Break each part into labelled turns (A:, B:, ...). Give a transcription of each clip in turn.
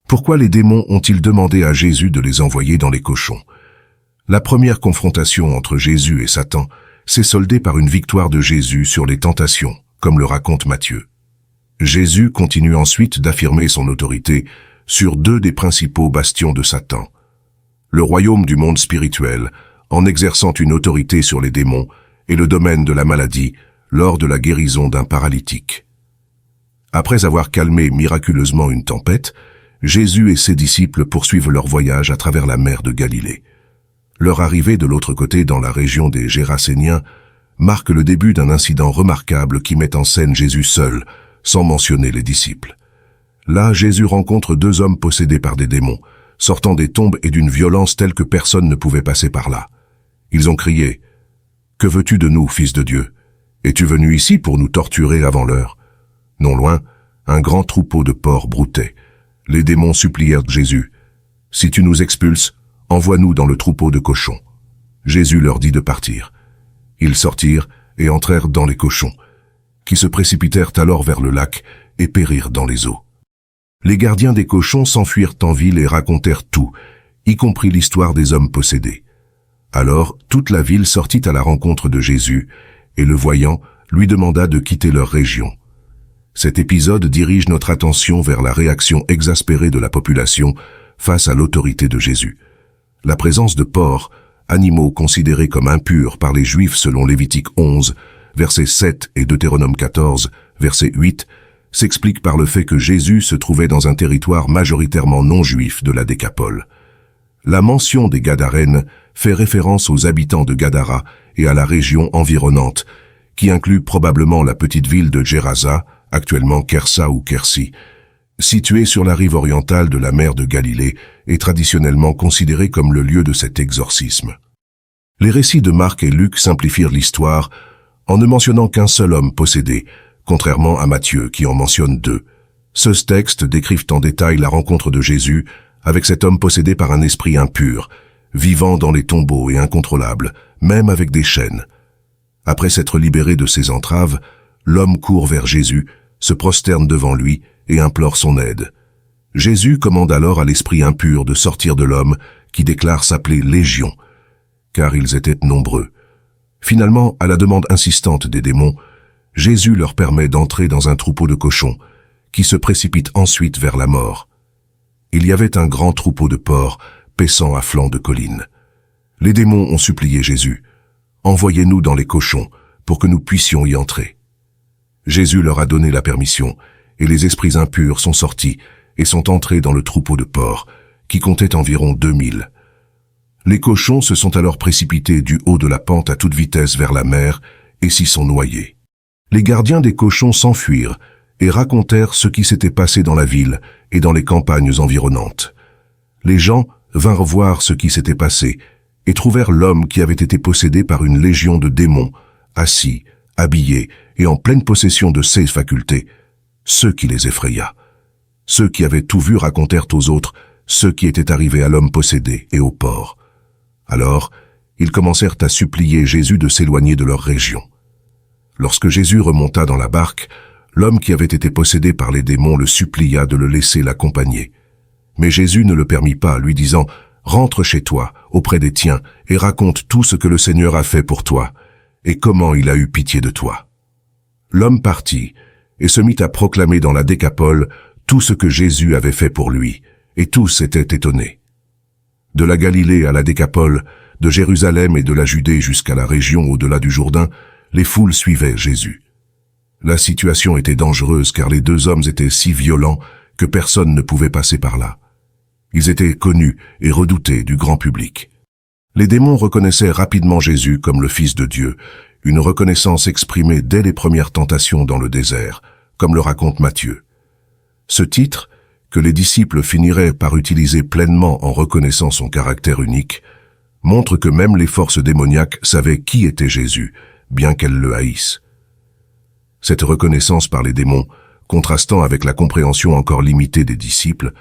A: Pourquoi les démons ont-ils demandé à Jésus de les envoyer dans les cochons? La première confrontation entre Jésus et Satan s'est soldée par une victoire de Jésus sur les tentations, comme le raconte Matthieu. Jésus continue ensuite d'affirmer son autorité sur deux des principaux bastions de Satan. Le royaume du monde spirituel, en exerçant une autorité sur les démons, et le domaine de la maladie, lors de la guérison d'un paralytique. Après avoir calmé miraculeusement une tempête, Jésus et ses disciples poursuivent leur voyage à travers la mer de Galilée. Leur arrivée de l'autre côté dans la région des Géraséniens marque le début d'un incident remarquable qui met en scène Jésus seul, sans mentionner les disciples. Là, Jésus rencontre deux hommes possédés par des démons, sortant des tombes et d'une violence telle que personne ne pouvait passer par là. Ils ont crié « Que veux-tu de nous, Fils de Dieu? Es-tu venu ici pour nous torturer avant l'heure ?» Non loin, un grand troupeau de porcs broutait. Les démons supplièrent Jésus « Si tu nous expulses, envoie-nous dans le troupeau de cochons. » Jésus leur dit de partir. Ils sortirent et entrèrent dans les cochons, qui se précipitèrent alors vers le lac et périrent dans les eaux. Les gardiens des cochons s'enfuirent en ville et racontèrent tout, y compris l'histoire des hommes possédés. Alors toute la ville sortit à la rencontre de Jésus, et le voyant, lui demanda de quitter leur région. Cet épisode dirige notre attention vers la réaction exaspérée de la population face à l'autorité de Jésus. La présence de porcs, animaux considérés comme impurs par les Juifs selon Lévitique 11, verset 7 et Deutéronome 14, verset 8, s'explique par le fait que Jésus se trouvait dans un territoire majoritairement non-juif de la Décapole. La mention des Gadarènes fait référence aux habitants de Gadara et à la région environnante, qui inclut probablement la petite ville de Gerasa, actuellement Kersa ou Kersi, située sur la rive orientale de la mer de Galilée et traditionnellement considérée comme le lieu de cet exorcisme. Les récits de Marc et Luc simplifient l'histoire en ne mentionnant qu'un seul homme possédé, contrairement à Matthieu qui en mentionne deux. Ce texte décrivent en détail la rencontre de Jésus avec cet homme possédé par un esprit impur, vivant dans les tombeaux et incontrôlable, même avec des chaînes. Après s'être libéré de ses entraves, l'homme court vers Jésus, se prosterne devant lui et implore son aide. Jésus commande alors à l'esprit impur de sortir de l'homme qui déclare s'appeler Légion, car ils étaient nombreux. Finalement, à la demande insistante des démons, Jésus leur permet d'entrer dans un troupeau de cochons, qui se précipite ensuite vers la mort. Il y avait un grand troupeau de porcs paissant à flanc de colline. Les démons ont supplié Jésus « Envoyez-nous dans les cochons pour que nous puissions y entrer. » Jésus leur a donné la permission, et les esprits impurs sont sortis et sont entrés dans le troupeau de porcs, qui comptait environ 2000. Les cochons se sont alors précipités du haut de la pente à toute vitesse vers la mer et s'y sont noyés. Les gardiens des cochons s'enfuirent et racontèrent ce qui s'était passé dans la ville et dans les campagnes environnantes. Les gens vinrent voir ce qui s'était passé et trouvèrent l'homme qui avait été possédé par une légion de démons, assis, habillé et en pleine possession de ses facultés, ce qui les effraya. Ceux qui avaient tout vu racontèrent aux autres ce qui était arrivé à l'homme possédé et aux porcs. Alors, ils commencèrent à supplier Jésus de s'éloigner de leur région. Lorsque Jésus remonta dans la barque, l'homme qui avait été possédé par les démons le supplia de le laisser l'accompagner. Mais Jésus ne le permit pas, lui disant « Rentre chez toi, auprès des tiens, et raconte tout ce que le Seigneur a fait pour toi, et comment il a eu pitié de toi. » L'homme partit, et se mit à proclamer dans la Décapole tout ce que Jésus avait fait pour lui, et tous étaient étonnés. De la Galilée à la Décapole, de Jérusalem et de la Judée jusqu'à la région au-delà du Jourdain, les foules suivaient Jésus. La situation était dangereuse car les deux hommes étaient si violents que personne ne pouvait passer par là. Ils étaient connus et redoutés du grand public. Les démons reconnaissaient rapidement Jésus comme le Fils de Dieu, une reconnaissance exprimée dès les premières tentations dans le désert, comme le raconte Matthieu. Ce titre, que les disciples finiraient par utiliser pleinement en reconnaissant son caractère unique, montre que même les forces démoniaques savaient qui était Jésus, bien qu'elles le haïssent. Cette reconnaissance par les démons, contrastant avec la compréhension encore limitée des disciples,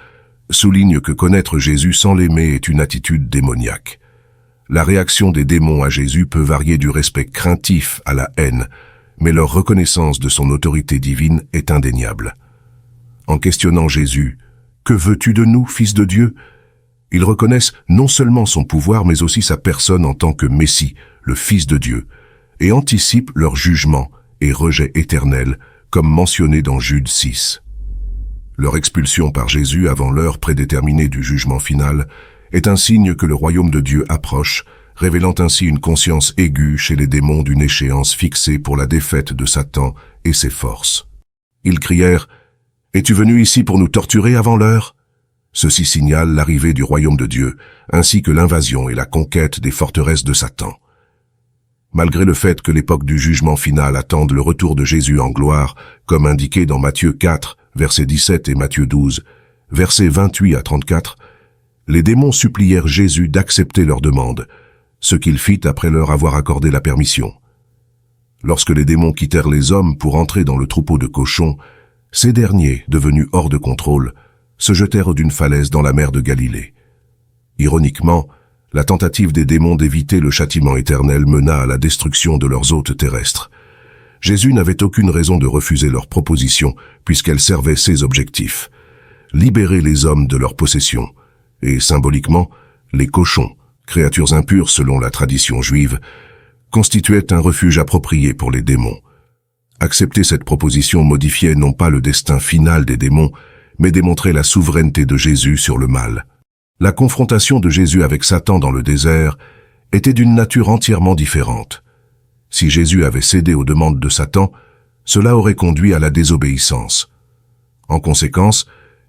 A: souligne que connaître Jésus sans l'aimer est une attitude démoniaque. La réaction des démons à Jésus peut varier du respect craintif à la haine, mais leur reconnaissance de son autorité divine est indéniable. En questionnant Jésus, Que veux-tu de nous, Fils de Dieu ?» Ils reconnaissent non seulement son pouvoir, mais aussi sa personne en tant que Messie, le Fils de Dieu, et anticipent leur jugement et rejet éternel, comme mentionné dans Jude 6. Leur expulsion par Jésus avant l'heure prédéterminée du jugement final est un signe que le royaume de Dieu approche, révélant ainsi une conscience aiguë chez les démons d'une échéance fixée pour la défaite de Satan et ses forces. Ils crièrent « Es-tu venu ici pour nous torturer avant l'heure ?» Ceci signale l'arrivée du royaume de Dieu, ainsi que l'invasion et la conquête des forteresses de Satan. Malgré le fait que l'époque du jugement final attende le retour de Jésus en gloire, comme indiqué dans Matthieu 4, versets 17 et Matthieu 12, versets 28 à 34, les démons supplièrent Jésus d'accepter leur demande, ce qu'il fit après leur avoir accordé la permission. Lorsque les démons quittèrent les hommes pour entrer dans le troupeau de cochons, ces derniers, devenus hors de contrôle, se jetèrent d'une falaise dans la mer de Galilée. Ironiquement, la tentative des démons d'éviter le châtiment éternel mena à la destruction de leurs hôtes terrestres. Jésus n'avait aucune raison de refuser leur proposition, puisqu'elle servait ses objectifs. Libérer les hommes de leur possession, et symboliquement, les cochons, créatures impures selon la tradition juive, constituaient un refuge approprié pour les démons. Accepter cette proposition modifiait non pas le destin final des démons, mais démontrait la souveraineté de Jésus sur le mal. La confrontation de Jésus avec Satan dans le désert était d'une nature entièrement différente. Si Jésus avait cédé aux demandes de Satan, cela aurait conduit à la désobéissance. En conséquence,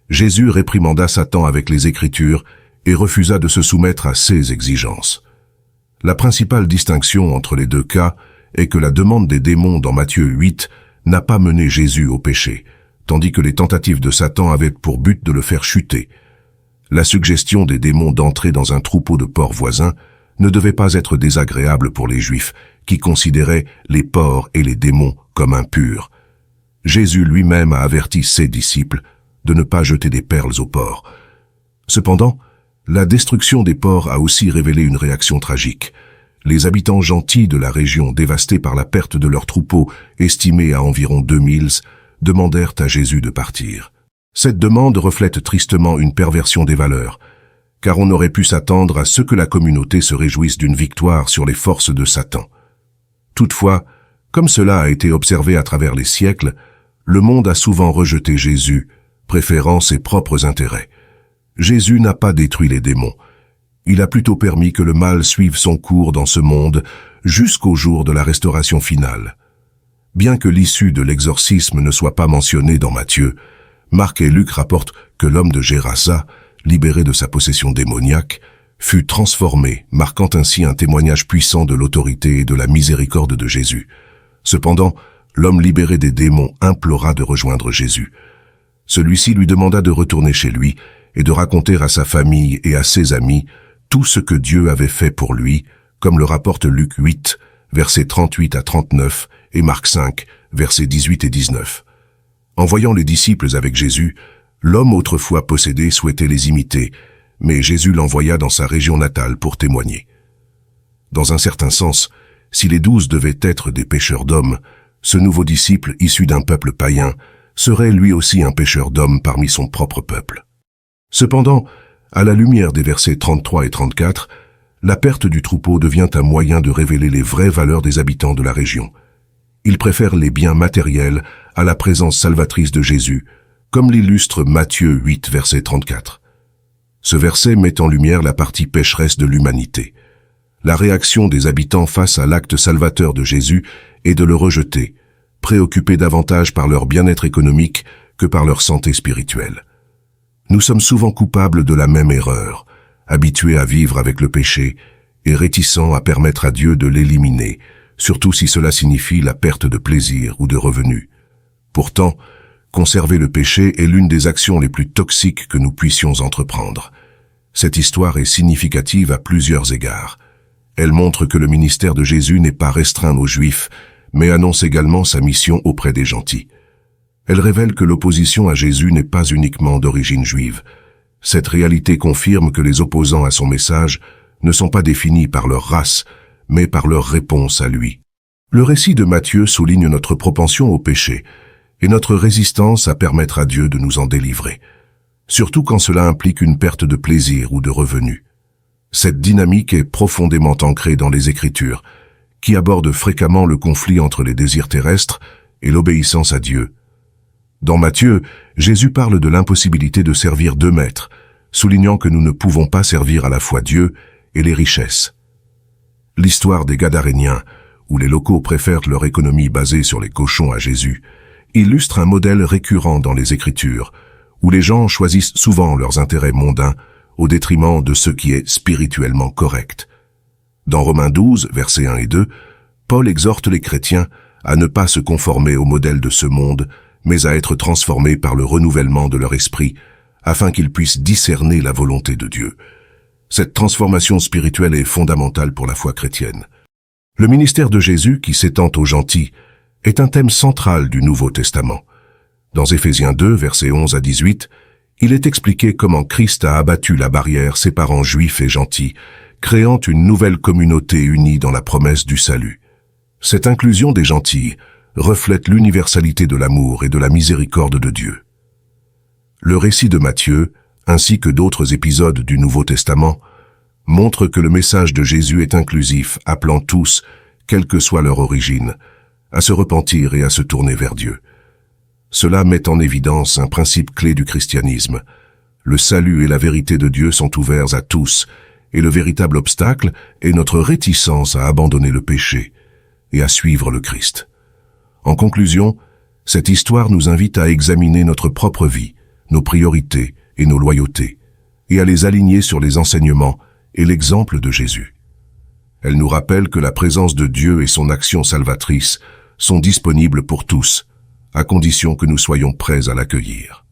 A: Jésus réprimanda Satan avec les Écritures et refusa de se soumettre à ses exigences. La principale distinction entre les deux cas est que la demande des démons dans Matthieu 8 n'a pas mené Jésus au péché, tandis que les tentatives de Satan avaient pour but de le faire chuter. La suggestion des démons d'entrer dans un troupeau de porcs voisins ne devait pas être désagréable pour les Juifs, qui considéraient les porcs et les démons comme impurs. Jésus lui-même a averti ses disciples de ne pas jeter des perles aux porcs. Cependant, la destruction des porcs a aussi révélé une réaction tragique. Les habitants gentils de la région, dévastés par la perte de leurs troupeaux, estimés à environ 2000, demandèrent à Jésus de partir. Cette demande reflète tristement une perversion des valeurs, car on aurait pu s'attendre à ce que la communauté se réjouisse d'une victoire sur les forces de Satan. Toutefois, comme cela a été observé à travers les siècles, le monde a souvent rejeté Jésus, préférant ses propres intérêts. Jésus n'a pas détruit les démons. Il a plutôt permis que le mal suive son cours dans ce monde jusqu'au jour de la restauration finale. Bien que l'issue de l'exorcisme ne soit pas mentionnée dans Matthieu, Marc et Luc rapportent que l'homme de Gérasa, libéré de sa possession démoniaque, fut transformé, marquant ainsi un témoignage puissant de l'autorité et de la miséricorde de Jésus. Cependant, l'homme libéré des démons implora de rejoindre Jésus. Celui-ci lui demanda de retourner chez lui et de raconter à sa famille et à ses amis tout ce que Dieu avait fait pour lui, comme le rapporte Luc 8, versets 38 à 39, et Marc 5, versets 18 et 19. En voyant les disciples avec Jésus, l'homme autrefois possédé souhaitait les imiter, mais Jésus l'envoya dans sa région natale pour témoigner. Dans un certain sens, si les 12 devaient être des pêcheurs d'hommes, ce nouveau disciple issu d'un peuple païen serait lui aussi un pêcheur d'hommes parmi son propre peuple. Cependant, à la lumière des versets 33 et 34, la perte du troupeau devient un moyen de révéler les vraies valeurs des habitants de la région. Ils préfèrent les biens matériels à la présence salvatrice de Jésus, comme l'illustre Matthieu 8, verset 34. Ce verset met en lumière la partie pécheresse de l'humanité. La réaction des habitants face à l'acte salvateur de Jésus est de le rejeter, préoccupés davantage par leur bien-être économique que par leur santé spirituelle. Nous sommes souvent coupables de la même erreur, habitués à vivre avec le péché et réticents à permettre à Dieu de l'éliminer, surtout si cela signifie la perte de plaisir ou de revenus. Pourtant, conserver le péché est l'une des actions les plus toxiques que nous puissions entreprendre. Cette histoire est significative à plusieurs égards. Elle montre que le ministère de Jésus n'est pas restreint aux Juifs, mais annonce également sa mission auprès des gentils. Elle révèle que l'opposition à Jésus n'est pas uniquement d'origine juive. Cette réalité confirme que les opposants à son message ne sont pas définis par leur race, mais par leur réponse à lui. Le récit de Matthieu souligne notre propension au péché et notre résistance à permettre à Dieu de nous en délivrer. surtout quand cela implique une perte de plaisir ou de revenus. Cette dynamique est profondément ancrée dans les Écritures, qui abordent fréquemment le conflit entre les désirs terrestres et l'obéissance à Dieu. Dans Matthieu, Jésus parle de l'impossibilité de servir deux maîtres, soulignant que nous ne pouvons pas servir à la fois Dieu et les richesses. L'histoire des Gadaréniens, où les locaux préfèrent leur économie basée sur les cochons à Jésus, illustre un modèle récurrent dans les Écritures, où les gens choisissent souvent leurs intérêts mondains au détriment de ce qui est spirituellement correct. Dans Romains 12, versets 1 et 2, Paul exhorte les chrétiens à ne pas se conformer au modèle de ce monde, mais à être transformés par le renouvellement de leur esprit, afin qu'ils puissent discerner la volonté de Dieu. Cette transformation spirituelle est fondamentale pour la foi chrétienne. Le ministère de Jésus, qui s'étend aux gentils, est un thème central du Nouveau Testament. Dans Éphésiens 2, versets 11 à 18, il est expliqué comment Christ a abattu la barrière séparant juifs et gentils, créant une nouvelle communauté unie dans la promesse du salut. Cette inclusion des gentils reflète l'universalité de l'amour et de la miséricorde de Dieu. Le récit de Matthieu, ainsi que d'autres épisodes du Nouveau Testament, montrent que le message de Jésus est inclusif, appelant tous, quelle que soit leur origine, à se repentir et à se tourner vers Dieu. Cela met en évidence un principe clé du christianisme. Le salut et la vérité de Dieu sont ouverts à tous, et le véritable obstacle est notre réticence à abandonner le péché et à suivre le Christ. En conclusion, cette histoire nous invite à examiner notre propre vie, nos priorités et nos loyautés, et à les aligner sur les enseignements et l'exemple de Jésus. Elle nous rappelle que la présence de Dieu et son action salvatrice sont disponibles pour tous, à condition que nous soyons prêts à l'accueillir.